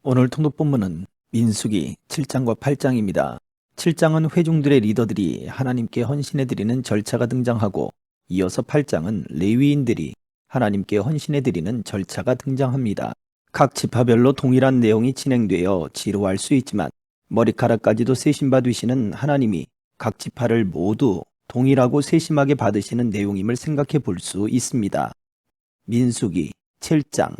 오늘 통독 본문은 민수기 7장과 8장입니다. 7장은 회중들의 리더들이 하나님께 헌신해드리는 절차가 등장하고, 이어서 8장은 레위인들이 하나님께 헌신해드리는 절차가 등장합니다. 각 지파별로 동일한 내용이 진행되어 지루할 수 있지만, 머리카락까지도 세심받으시는 하나님이 각 지파를 모두 동일하고 세심하게 받으시는 내용임을 생각해 볼 수 있습니다. 민수기 7장.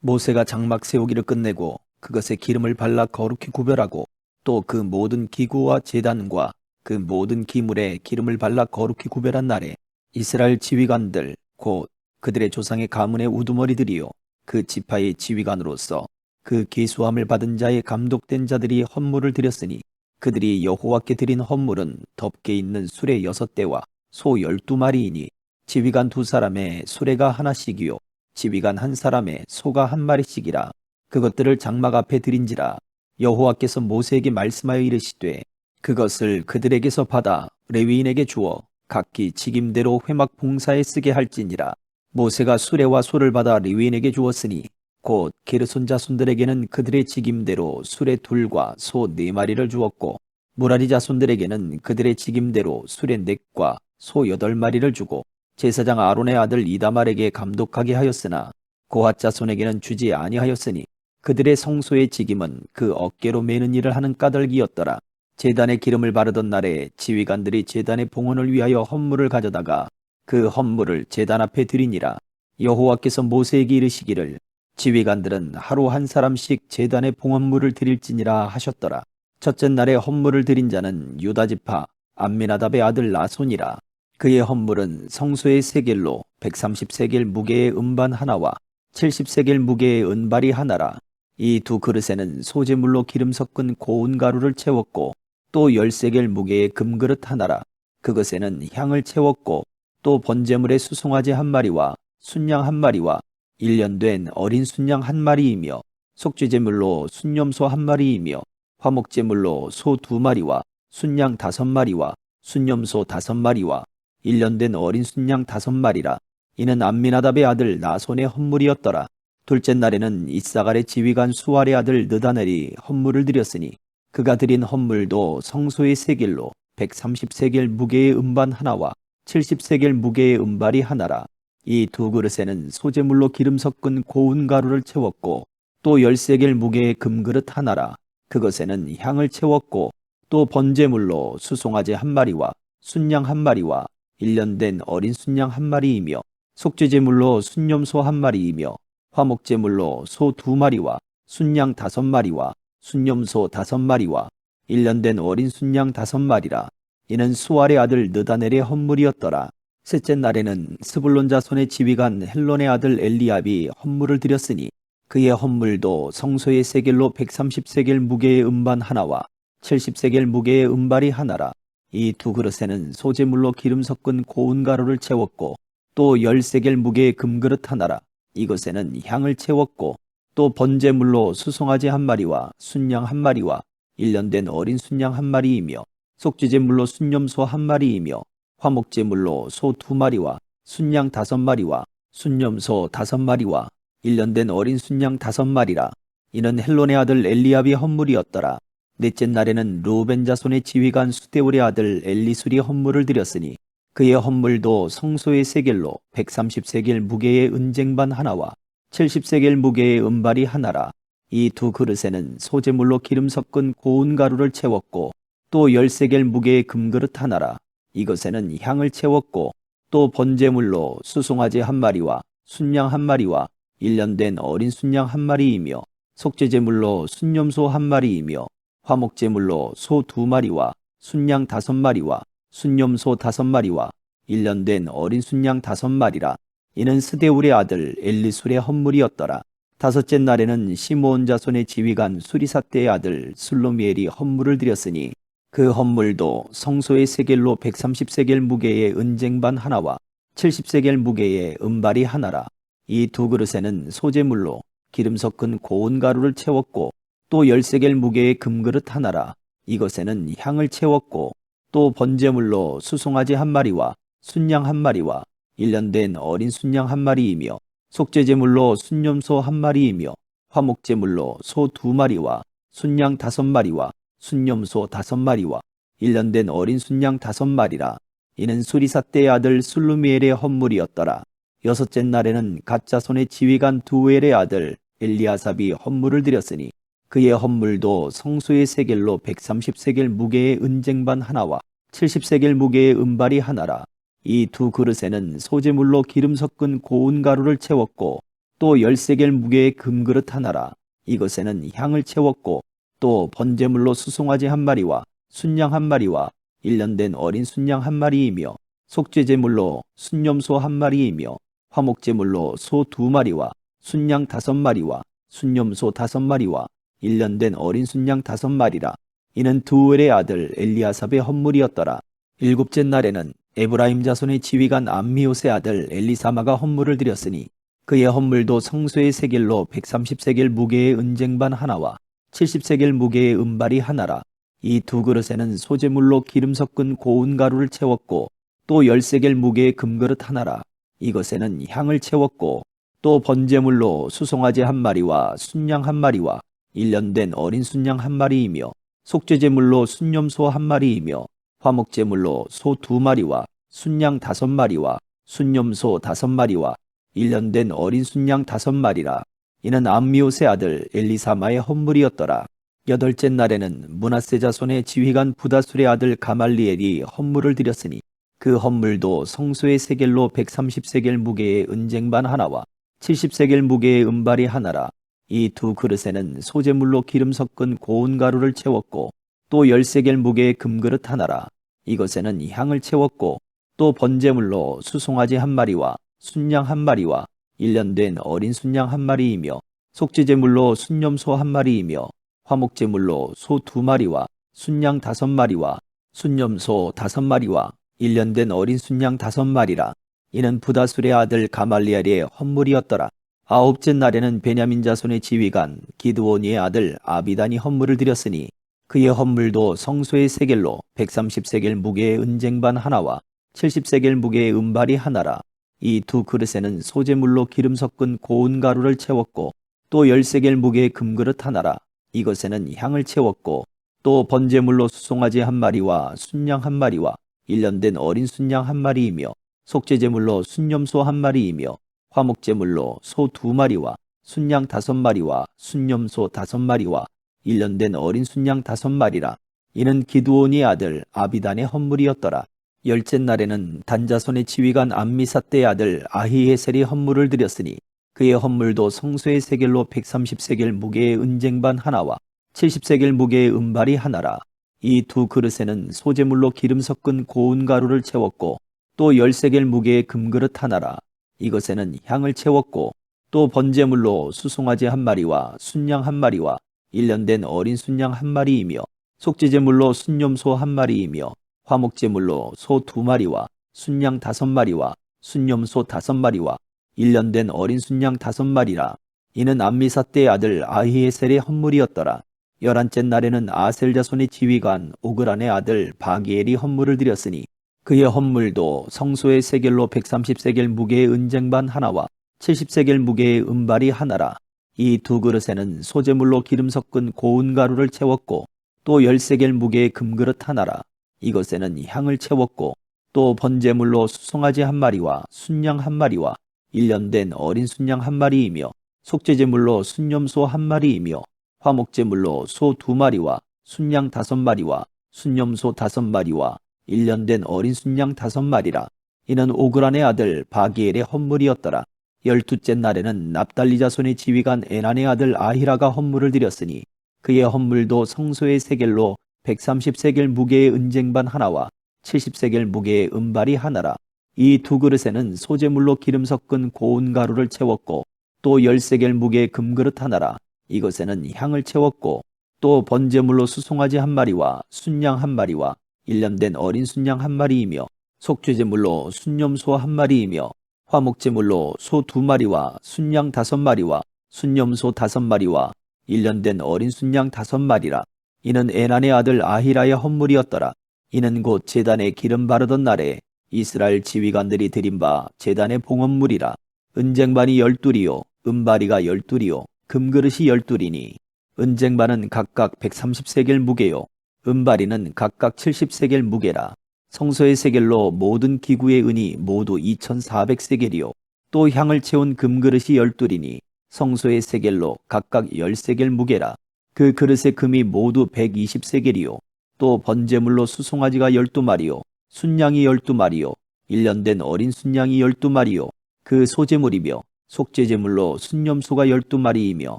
모세가 장막 세우기를 끝내고 그것에 기름을 발라 거룩히 구별하고, 또 그 모든 기구와 제단과 그 모든 기물에 기름을 발라 거룩히 구별한 날에 이스라엘 지휘관들 곧 그들의 조상의 가문의 우두머리들이요 그 지파의 지휘관으로서 그 계수함을 받은 자의 감독된 자들이 헌물을 드렸으니, 그들이 여호와께 드린 헌물은 덮개 있는 수레 6대와 소 12마리이니 지휘관 2사람의 수레가 하나씩이요 지휘관 1사람의 소가 1마리씩이라. 그것들을 장막 앞에 드린지라. 여호와께서 모세에게 말씀하여 이르시되, 그것을 그들에게서 받아 레위인에게 주어 각기 직임대로 회막 봉사에 쓰게 할지니라. 모세가 수레와 소를 받아 레위인에게 주었으니, 곧 게르손 자손들에게는 그들의 직임대로 수레 2과 소 4마리를 주었고, 무라리 자손들에게는 그들의 직임대로 수레 4과 소 8마리를 주고, 제사장 아론의 아들 이다말에게 감독하게 하였으나 고핫 자손에게는 주지 아니하였으니, 그들의 성소의 직임은 그 어깨로 매는 일을 하는 까닭이었더라. 제단에 기름을 바르던 날에 지휘관들이 제단의 봉헌을 위하여 헌물을 가져다가 그 헌물을 제단 앞에 드리니라. 여호와께서 모세에게 이르시기를, 지휘관들은 하루 1사람씩 제단의 봉헌물을 드릴지니라 하셨더라. 첫째 날에 헌물을 드린 자는 유다지파 암미나답의 아들 나손이라. 그의 헌물은 성소의 세겔로 130세겔 무게의 음반 하나와 70세겔 무게의 은발이 하나라. 이 2그릇에는 소재물로 기름 섞은 고운 가루를 채웠고, 또 10세겔 무게의 금그릇 하나라. 그것에는 향을 채웠고, 또 번제물의 수송아지 1마리와 순양 1마리와 1년 된 어린 순양 1마리이며, 속죄제물로 순염소 1마리이며, 화목제물로 소 2마리와 순양 5마리와 순염소 5마리와 1년 된 어린 순양 5마리라. 이는 암미나답의 아들 나손의 헌물이었더라. 둘째 날에는 이사갈의 지휘관 수알의 아들 느다넬이 헌물을 드렸으니, 그가 드린 헌물도 성소의 세겔로 130세겔 무게의 음반 하나와 70세겔 무게의 음발이 하나라. 이 2그릇에는 소재물로 기름 섞은 고운 가루를 채웠고, 또 10세겔 무게의 금그릇 하나라. 그것에는 향을 채웠고, 또 번제물로 수송아지 1마리와 순양 1마리와 1년 된 어린 순양 1마리이며, 속죄제물로 순염소 1마리이며, 화목제물로 소 2마리와 순양 5마리와 순염소 5마리와 1년 된 어린 순양 5마리라. 이는 수알의 아들 느다넬의 헌물이었더라. 셋째 날에는 스불론 자손의 지휘관 헬론의 아들 엘리압이 헌물을 드렸으니, 그의 헌물도 성소의 세겔로 130세겔 무게의 음반 하나와 70세겔 무게의 음발이 하나라. 이 2그릇에는 소재물로 기름 섞은 고운 가루를 채웠고, 또 10세겔 무게의 금그릇 하나라. 이것에는 향을 채웠고, 또 번제물로 수송아지 1마리와 순양 1마리와 1년 된 어린 순양 1마리이며, 속죄제물로 순염소 1마리이며, 화목제물로 소 2마리와 순양 5마리와 순염소 5마리와 1년 된 어린 순양 5마리라. 이는 헬론의 아들 엘리압이 헌물이었더라. 넷째 날에는 르우벤 자손의 지휘관 수데울의 아들 엘리술이 헌물을 드렸으니, 그의 헌물도 성소의 세겔로 130세겔 무게의 은쟁반 하나와 70세겔 무게의 은발이 하나라. 이 2그릇에는 소재물로 기름 섞은 고운 가루를 채웠고, 또 10세겔 무게의 금그릇 하나라. 이것에는 향을 채웠고, 또 번제물로 수송아지 1마리와 순양 1마리와 1년 된 어린 순양 1마리이며, 속죄제물로 순염소 1마리이며, 화목제물로 소 2마리와 순양 5마리와 순염소 5마리와 1년 된 어린 순양 5마리라. 이는 스데울의 아들 엘리술의 헌물이었더라. 다섯째 날에는 시므온 자손의 지휘관 수리사대의 아들 슬로미엘이 헌물을 드렸으니, 그 헌물도 성소의 세겔로 130세겔 무게의 은쟁반 하나와 70세겔 무게의 은발이 하나라. 이 2그릇에는 소재물로 기름 섞은 고운 가루를 채웠고, 또 10세겔 무게의 금그릇 하나라. 이것에는 향을 채웠고, 또 번제물로 수송아지 1마리와 순양 1마리와 1년 된 어린 순양 1마리이며, 속죄제물로 순염소 1마리이며, 화목제물로 소 2마리와 순양 5마리와 순염소 5마리와 1년 된 어린 순양 5마리라. 이는 수리사 때의 아들 술루미엘의 헌물이었더라. 여섯째 날에는 갓 자손의 지휘관 두엘의 아들 엘리아삽이 헌물을 드렸으니 그의 헌물도 성소의 세겔로 130세겔 무게의 은쟁반 하나와 70세겔 무게의 은발이 하나라. 이 두 그릇에는 소제물로 기름 섞은 고운 가루를 채웠고 또 10세겔 무게의 금그릇 하나라. 이것에는 향을 채웠고 또 번제물로 수송아지 1마리와 순양 1마리와 1년 된 어린 순양 1마리이며 속죄제물로 순염소 1마리이며 화목제물로 소 2마리와 순양 5마리와 순염소 5마리와 1년 된 어린 순양 5마리라. 이는 두엘의 아들 엘리아삽의 헌물이었더라. 일곱째 날에는 에브라임 자손의 지휘관 암미옷의 아들 엘리사마가 헌물을 드렸으니 그의 헌물도 성소의 세겔로 130세겔 무게의 은쟁반 하나와 70세겔 무게의 은발이 하나라. 이 두 그릇에는 소제물로 기름 섞은 고운 가루를 채웠고 또 10세겔 무게의 금그릇 하나라. 이것에는 향을 채웠고 또 번제물로 수송아지 1마리와 순양 1마리와 1년 된 어린 순양 1마리이며 속죄제물로 순염소 1마리이며 화목제물로 소 2마리와 순양 5마리와 순염소 5마리와 1년 된 어린 순양 5마리라. 이는 암미옷의 아들 엘리사마의 헌물이었더라. 여덟째 날에는 므낫세 자손의 지휘관 부다술의 아들 가말리엘이 헌물을 드렸으니 그 헌물도 성소의 세겔로 130세겔 무게의 은쟁반 하나와 70세겔 무게의 은발이 하나라. 이 두 그릇에는 소제물로 기름 섞은 고운 가루를 채웠고 또 10세겔 무게의 금그릇 하나라. 이것에는 향을 채웠고 또 번제물로 수송아지 1마리와 순양 1마리와 1년 된 어린 순양 1마리이며 속죄제물로 순염소 1마리이며 화목제물로 소 2마리와 순양 5마리와 순염소 5마리와 1년 된 어린 순양 5마리라. 이는 부다술의 아들 가말리엘의 헌물이었더라. 아홉째 날에는 베냐민 자손의 지휘관 기드오니의 아들 아비단이 헌물을 드렸으니 그의 헌물도 성소의 세겔로 130세겔 무게의 은쟁반 하나와 70세겔 무게의 은발이 하나라. 이 두 그릇에는 소제물로 기름 섞은 고운 가루를 채웠고 또 10세겔 무게의 금그릇 하나라. 이것에는 향을 채웠고 또 번제물로 수송아지 1마리와 순양 1마리와 1년 된 어린 순양 1마리이며 속죄제물로 순염소 1마리이며 화목제물로 소 2마리와 순양 5마리와 순염소 5마리와 1년 된 어린 순양 5마리라. 이는 기드온의 아들 아비단의 헌물이었더라. 열째 날에는 단자손의 지휘관 암미사떼의 아들 아히에셀이 헌물을 드렸으니 그의 헌물도 성소의 세겔로 130세겔 무게의 은쟁반 하나와 70세겔 무게의 은발이 하나라. 이 두 그릇에는 소제물로 기름 섞은 고운 가루를 채웠고 또 10세겔 무게의 금그릇 하나라. 이것에는 향을 채웠고 또 번제물로 수송아지 1마리와 순양 1마리와 1년 된 어린 순양 1마리이며 속죄제물로 순염소 1마리이며 화목제물로 소 2마리와 순양 5마리와 순염소 5마리와 1년 된 어린 순양 5마리라. 이는 암미사떼의 아들 아히에셀의 헌물이었더라. 열한째 날에는 아셀 자손의 지휘관 오그란의 아들 바기엘이 헌물을 드렸으니 그의 헌물도 성소의 세겔로 130세겔 무게의 은쟁반 하나와 70세겔 무게의 은발이 하나라. 이 두 그릇에는 소제물로 기름 섞은 고운 가루를 채웠고 또 10세겔 무게의 금그릇 하나라. 이것에는 향을 채웠고 또 번제물로 수송아지 1마리와 순양 1마리와 1년 된 어린 순양 1마리이며 속죄제물로 순염소 1마리이며 화목제물로 소 2마리와 순양 5마리와 순염소 5마리와 1년 된 어린 순양 5마리라. 이는 오그란의 아들 바기엘의 헌물이었더라. 열두째 날에는 납달리 자손의 지휘관 에난의 아들 아히라가 헌물을 드렸으니 그의 헌물도 성소의 세겔로 130세겔 무게의 은쟁반 하나와 70세겔 무게의 은발이 하나라. 이 두 그릇에는 소제물로 기름 섞은 고운 가루를 채웠고 또 10세겔 무게의 금그릇 하나라. 이것에는 향을 채웠고 또 번제물로 수송아지 1마리와 순양 1마리와 1년 된 어린 순양 1마리이며 속죄제물로 순염소 1마리이며 화목제물로 소 2마리와 순양 5마리와 순염소 5마리와 1년 된 어린 순양 5마리라. 이는 에난의 아들 아히라의 헌물이었더라. 이는 곧 제단에 기름 바르던 날에 이스라엘 지휘관들이 드린 바 제단의 봉헌물이라. 은쟁반이 12이요 은바리가 12이요 금그릇이 12리니 은쟁반은 각각 130세겔 무게요 은바리는 각각 70세겔 무게라. 성소의 세겔로 모든 기구의 은이 모두 2400세겔이요 또 향을 채운 금그릇이 12리니 성소의 세겔로 각각 10세겔 무게라. 그 그릇의 금이 모두 120세겔이요 또 번제물로 수송아지가 12마리요 순양이 12마리요 1년 된 어린 순양이 12마리요 그 소제물이며 속죄제물로 순염소가 12마리이며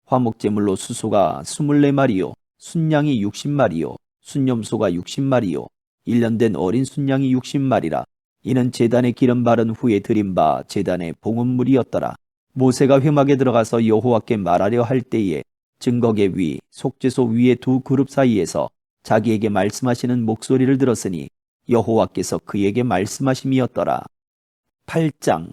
화목제물로 수소가 24마리요 순양이 60마리요 순염소가 60마리요 1년 된 어린 순양이 60마리라. 이는 제단에 기름 바른 후에 드린 바 제단의 봉헌물이었더라. 모세가 회막에 들어가서 여호와께 말하려 할 때에 증거계 위 속죄소 위의 두 그룹 사이에서 자기에게 말씀하시는 목소리를 들었으니 여호와께서 그에게 말씀하심이었더라. 8장.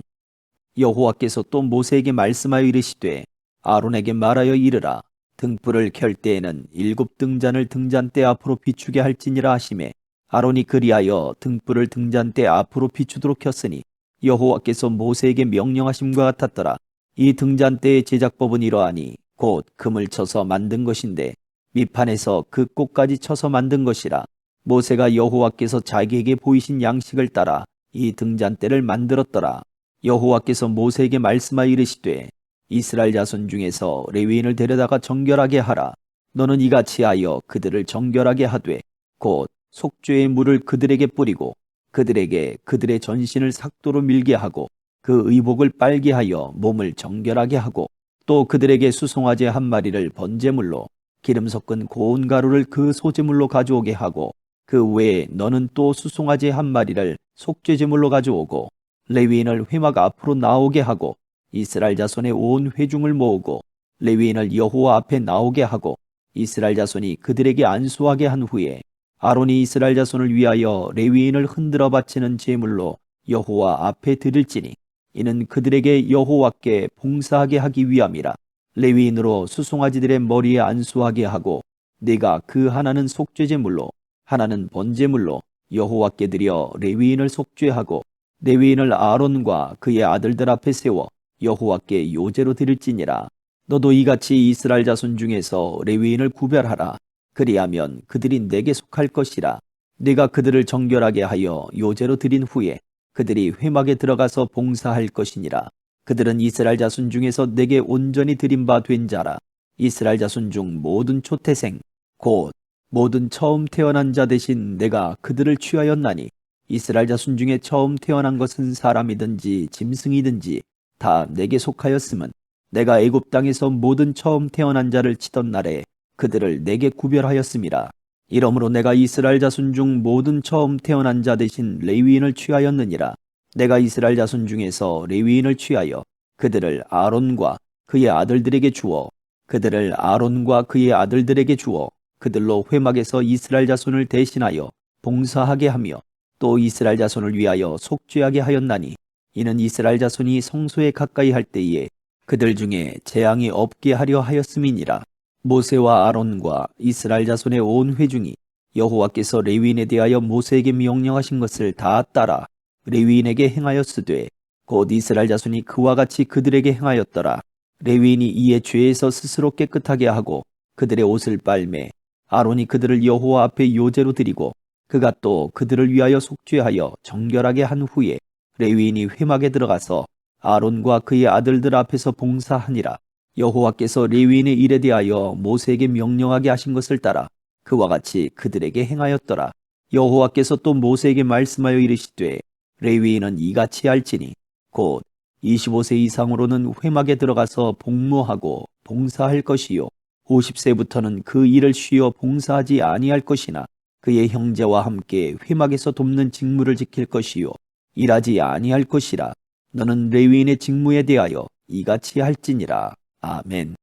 여호와께서 또 모세에게 말씀하여 이르시되 아론에게 말하여 이르라. 등불을 켤 때에는 7등잔을 등잔대 앞으로 비추게 할지니라 하시매 아론이 그리하여 등불을 등잔대 앞으로 비추도록 켰으니 여호와께서 모세에게 명령하심과 같았더라. 이 등잔대의 제작법은 이러하니 곧 금을 쳐서 만든 것인데 밑판에서 그 꼭까지 쳐서 만든 것이라. 모세가 여호와께서 자기에게 보이신 양식을 따라 이 등잔대를 만들었더라. 여호와께서 모세에게 말씀하여 이르시되 이스라엘 자손 중에서 레위인을 데려다가 정결하게 하라. 너는 이같이 하여 그들을 정결하게 하되 곧 속죄의 물을 그들에게 뿌리고 그들에게 그들의 전신을 삭도로 밀게 하고 그 의복을 빨게 하여 몸을 정결하게 하고 또 그들에게 수송아지 한 마리를 번제물로 기름 섞은 고운 가루를 그 소제물로 가져오게 하고 그 외에 너는 또 수송아지 한 마리를 속죄제물로 가져오고 레위인을 회막 앞으로 나오게 하고 이스라엘 자손의 온 회중을 모으고 레위인을 여호와 앞에 나오게 하고 이스라엘 자손이 그들에게 안수하게 한 후에 아론이 이스라엘 자손을 위하여 레위인을 흔들어 바치는 제물로 여호와 앞에 드릴지니 이는 그들에게 여호와께 봉사하게 하기 위함이라. 레위인으로 수송아지들의 머리에 안수하게 하고 네가 그 하나는 속죄제물로 하나는 번제물로 여호와께 드려 레위인을 속죄하고 레위인을 아론과 그의 아들들 앞에 세워 여호와께 요제로 드릴지니라. 너도 이같이 이스라엘 자손 중에서 레위인을 구별하라. 그리하면 그들이 내게 속할 것이라. 네가 그들을 정결하게 하여 요제로 드린 후에 그들이 회막에 들어가서 봉사할 것이니라. 그들은 이스라엘 자손 중에서 내게 온전히 드린 바 된 자라. 이스라엘 자손 중 모든 초태생 곧 모든 처음 태어난 자 대신 내가 그들을 취하였나니 이스라엘 자손 중에 처음 태어난 것은 사람이든지 짐승이든지 다 내게 속하였음은 내가 애굽 땅에서 모든 처음 태어난 자를 치던 날에 그들을 내게 구별하였음이라. 이러므로 내가 이스라엘 자손 중 모든 처음 태어난 자 대신 레위인을 취하였느니라. 내가 이스라엘 자손 중에서 레위인을 취하여 그들을 아론과 그의 아들들에게 주어 그들을 아론과 그의 아들들에게 주어 그들로 회막에서 이스라엘 자손을 대신하여 봉사하게 하며 또 이스라엘 자손을 위하여 속죄하게 하였나니 이는 이스라엘 자손이 성소에 가까이 할 때에 그들 중에 재앙이 없게 하려 하였음이니라. 모세와 아론과 이스라엘 자손의 온 회중이 여호와께서 레위인에 대하여 모세에게 명령하신 것을 다 따라 레위인에게 행하였으되 곧 이스라엘 자손이 그와 같이 그들에게 행하였더라. 레위인이 이에 죄에서 스스로 깨끗하게 하고 그들의 옷을 빨매 아론이 그들을 여호와 앞에 요제로 드리고 그가 또 그들을 위하여 속죄하여 정결하게 한 후에 레위인이 회막에 들어가서 아론과 그의 아들들 앞에서 봉사하니라. 여호와께서 레위인의 일에 대하여 모세에게 명령하게 하신 것을 따라 그와 같이 그들에게 행하였더라. 여호와께서 또 모세에게 말씀하여 이르시되 레위인은 이같이 할지니 곧 25세 이상으로는 회막에 들어가서 복무하고 봉사할 것이요 50세부터는 그 일을 쉬어 봉사하지 아니할 것이나 그의 형제와 함께 회막에서 돕는 직무를 지킬 것이요 일하지 아니할 것이라. 너는 레위인의 직무에 대하여 이같이 할지니라. 아멘.